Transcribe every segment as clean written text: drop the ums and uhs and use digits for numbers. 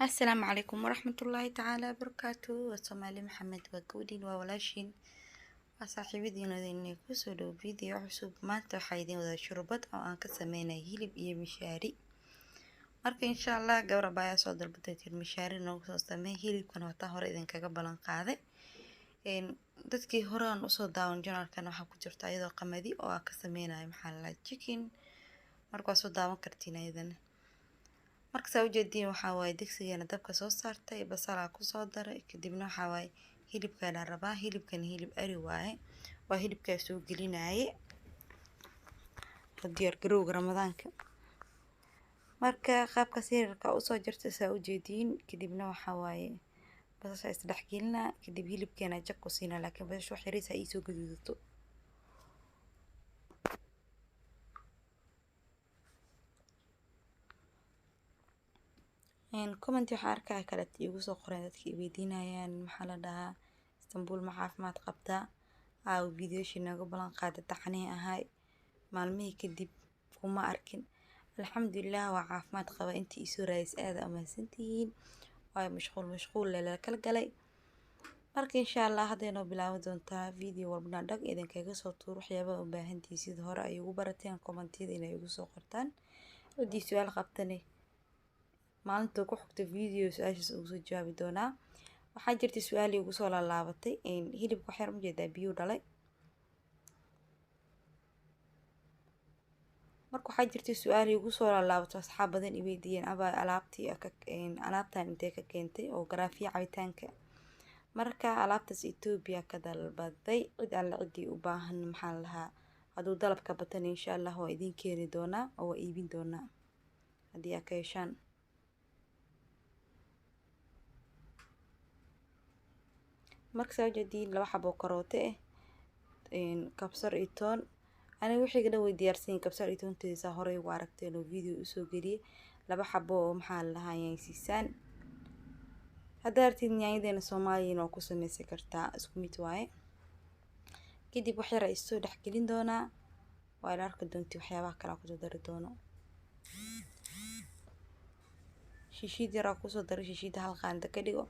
السلام عليكم ورحمة الله تعالى وبركاته وصومالي محمد وقودين وولاشين وصاحبتين ذيني كسولو فيديو عصوب ما تحايدين وذا شربت أو أنك سمينا هيلب إيه مشاري marka insha Allah gabra baa soo dalbatay tir mishaari noogu soo sameey hilibkan wata hore idinkaga balan qaaday dadkii hore aan usoo daawan janaalkan waxa ku jirta iyadoo qamadi oo ka sameeyay maxaa la chicken marka soo daawan kartiin ayadana marka soo jeedin waxa way digsigeena dabka soo saartay basal ku soo daray kadibna waxa way hilibka la rabaa hilibkan hilib ari waaye waa hilibka soo gelinaaye diyaar garowga ramadaanka marka qaabka sirka u soo jirtay saa u jeedin kadibna waxa waaye basasha isdhaxgelina kadib hilibkeena jab ku siina laakiin basasha wax yariis ay soo gaduudato comment waxa arkaa kala igu soo qoran dadkii weydiinayaan maxaa la dhahaa Istanbul ma caafimaad qabtaa video shinaga balan qaada taxanii ahay maalmihii kadib kuma arkin alxamdulillah waa caafimaad qaba intii soo raayis aad amaasantiin way mashquul la kala galay marka insha Allah hadayno bilaaw doontaa video walbana dhag idinkaga soo tuur waxyaabo u baahantii sida hore ay ugu barateen commentiyada inay ugu soo qortaan hadii su'aal qabtane maalinta ku xigta video su'aashaas ugu soo jawaabi doonaa waxaa jirtay su'aal ugu soo laalaabatay in hilibka xeer ma jeedaa biyo dhalay marka waxaa jirtay su'aal ugu soo laalaabatay asxaab badan i weydiiyeen alaabtan intee ka keentay oo garaafiya cabitaanka marka alaabtaas Ethiopia ka dalbaday cid alla cidii u baahan maxaa lahaa haduu dalabka batan insha Allah waa idin keeni doonaa oo iibin doonaa hadii aad ka heshaan marka soo jeedin laba xabo karoote kabsar iyo toon أنا وحي قد وديارسين كبسر إيتون تيسا هوري واركتين وفيديو أسو قري لبا حبو محال لها يعني سيسان هدارتين يعني دين الصوماليين وكسو ميسي كرتا اسكو ميتواي كدي بوحي رئيسو دحكلين دونا وإلا أركد دونتي وحيا باكرا كسو داري دونو شيشيدي راكوسو داري شيشيدي هالغان دكاليو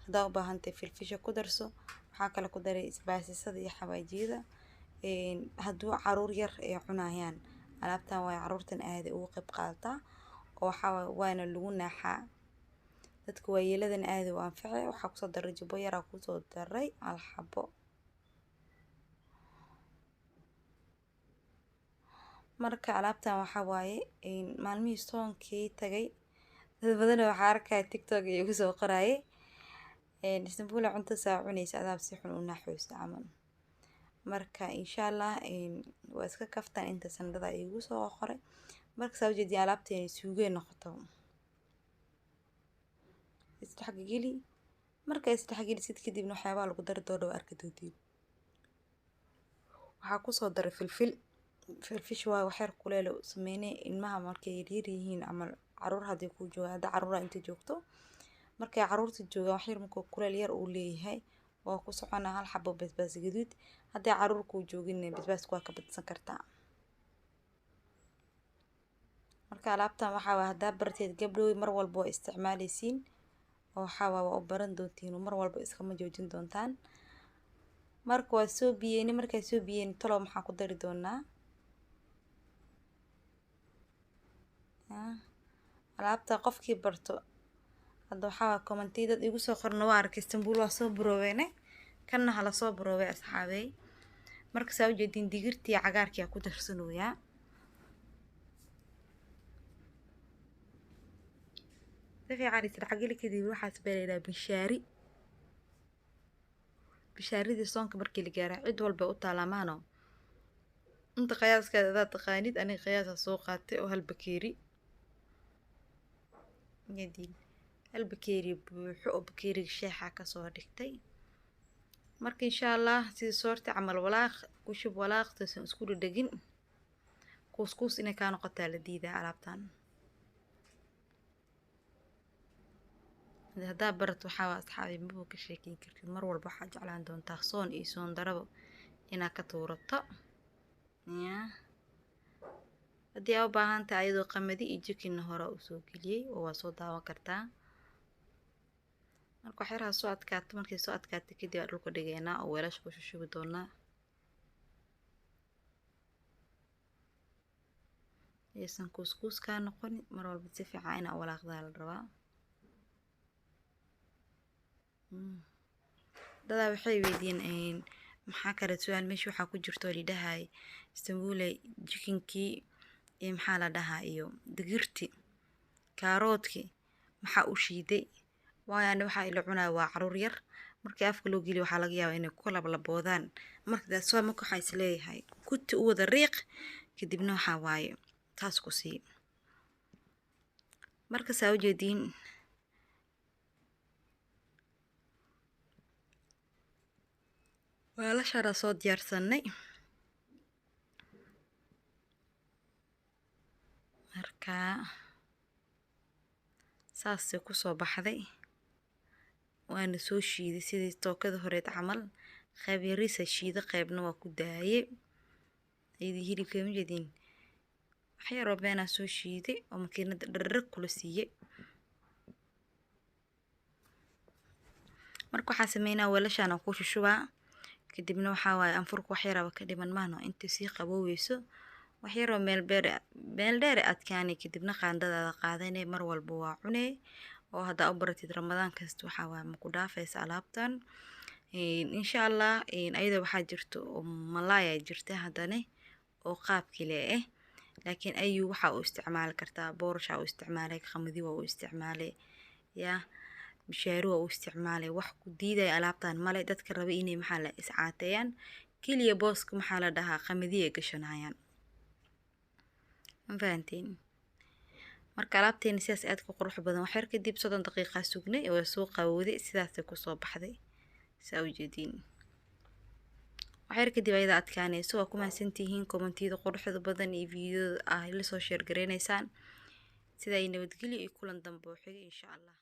هداو باهانتي في الفيشة كدرسو وحاكا لكو داري إسباسي صدي حواجيدا hadduu caruur yar ay cunayaan alaabtan way caruurtan aad ugu qayb qaadataa oo waxa waana lagu naaxaa dadka waayeeladan aad u anfacay waxa ku soo daray jabo yar ku soo daray alxabo marka alaabtan waxa waaye maalmihii soonkii tagay dad badan waxa arkay TikTok iyo ugu soo qoraayay Istanbul cunto saa cunaysa adaab si xun u naaxoosta camal marka insha Allah waa iska kaftan inta sanadada igu soo qoray marka soo jeedi alaabteen suugo noqoto isdhaxgeli marka isdhaxgeli sid kadibna waxyaabo lagu dar doodo arka doodid waxa ku soo daray filfish waa wax yar kuleel sameeyay ilmaha markay yar yihiin amal caruur hadii ku jooga caruur inta joogto markay caruurta joogaan wax yar markuu kuleel yar uu leeyahay oo ku socona hal xabo basbaas gaduud hadii caruur ku joogin basbaas waa ka badsan kartaa marka alaabtan waxa waa hadaa barteed gabdhow mar walba isticmaalaysiin oo waxa waa u baran doontiin mar walba iska ma joojin doontaan marka waa soo biyeen markay soo biyeen talo maxaa ku dari doonaa alaabta qofkii barto hadda waxa commentida igu soo qorno waa arkay Istanbul waa soo buroweene kana hala soo burowe asxaabay marka soo jeedin digirtii cagaarkii ku darsanooya dadii caris raqili kadib waxaas beelay bishaaridi soonka markii la gaaray cid walba u talaamaano inta qiyaaska taqaanid ani qiyaasa soo qaatay oo hal bakeeri yadin البكيري بوحو بكيري شيحة كسو دكتي marka insha Allah si soorti amal walaaq ku shub walaaqta isku dhigin couscous inay ka noqoto la diiday alaabtan hada barato waxa asxaabi ma ka sheekin kartid mar walba waxa jeclaan doontaa soon iyo soon darabo ina ka tuurato hadii aad u baahan tahay ayadoo qamadi iyo chicken hore u soo galiyay oo waa soo daawan kartaa marka waxyaraha soo adkaato markay soo adkaato kadib aan dhulka dhigaynaa oo weelasha ku shubi doonaa aysan kuuskuus kaa noqon mar walba si fiican inaa walaaqdaa la rabaa dadaa waxay weydiin maxaa kale su'aal meesha waxaa ku jirto lidhahay istanbule jikinkii iyo maxaa la dhahaa iyo digirti kaaroodki maxaa u shiiday waayo waxaa ila cunaa waa caruur yar markii afka loo geliyo waxaa laga yaabaa inay ku lablaboodaan markaas waa marka waxaa is leeyahay kuti u wada riiq kadibna waxaa waaye taas ku sii marka saa u jeediin weelashana soo diyaarsanay marka saasay ku soo baxday waana soo shiiday sidii tookada horeed camal qayb yariisa shiida qaybna waa ku daayay ayadii hilibka ma jeedin waxyaroo beenaa soo shiiday oo makiinada dharrag kula siiyey marka waxaa sameynaa weelashaan ku shushubaa kadibna waxaa waaye anfurku waxyaraba ka dhiman maahno inta sii qabooweyso waxyaroo meel dheer adkaanay kadibna qaandadaada qaadanay mar walba waa cunay oo haddaa u baratid ramadaan kasta waxaa waaye ma ku dhaafaysa alaabtan insha allah ayada waxaa jirto oo malaaya jirta haddana oo qaabkii le laakiin ayuu waxaa u isticmaali kartaa boorasha u isticmaalay qamadi waa u isticmaalay yaa mishaaru waa u isticmaalay wax ku diiday alaabtan male dadka raba inay maxaa la iscaateeyaan kaliya booska maxaa la dhahaa qamadi ay gashanayaan ma fahantiin marka alaabteena sidaas aad ku qurux badan wax yar kadib 30 daqiiqa sugnay oo soo qabowday sidaasay ku soo baxday saa u jeediin wax yar kadib ayada adkaanayso waa ku mahadsantihiin kommentiyada quruxda badan iyo fiidiyoda la soo share gareynaysaan sida ay nabadgelyo iyo kulan dambe oo xigay insha Allah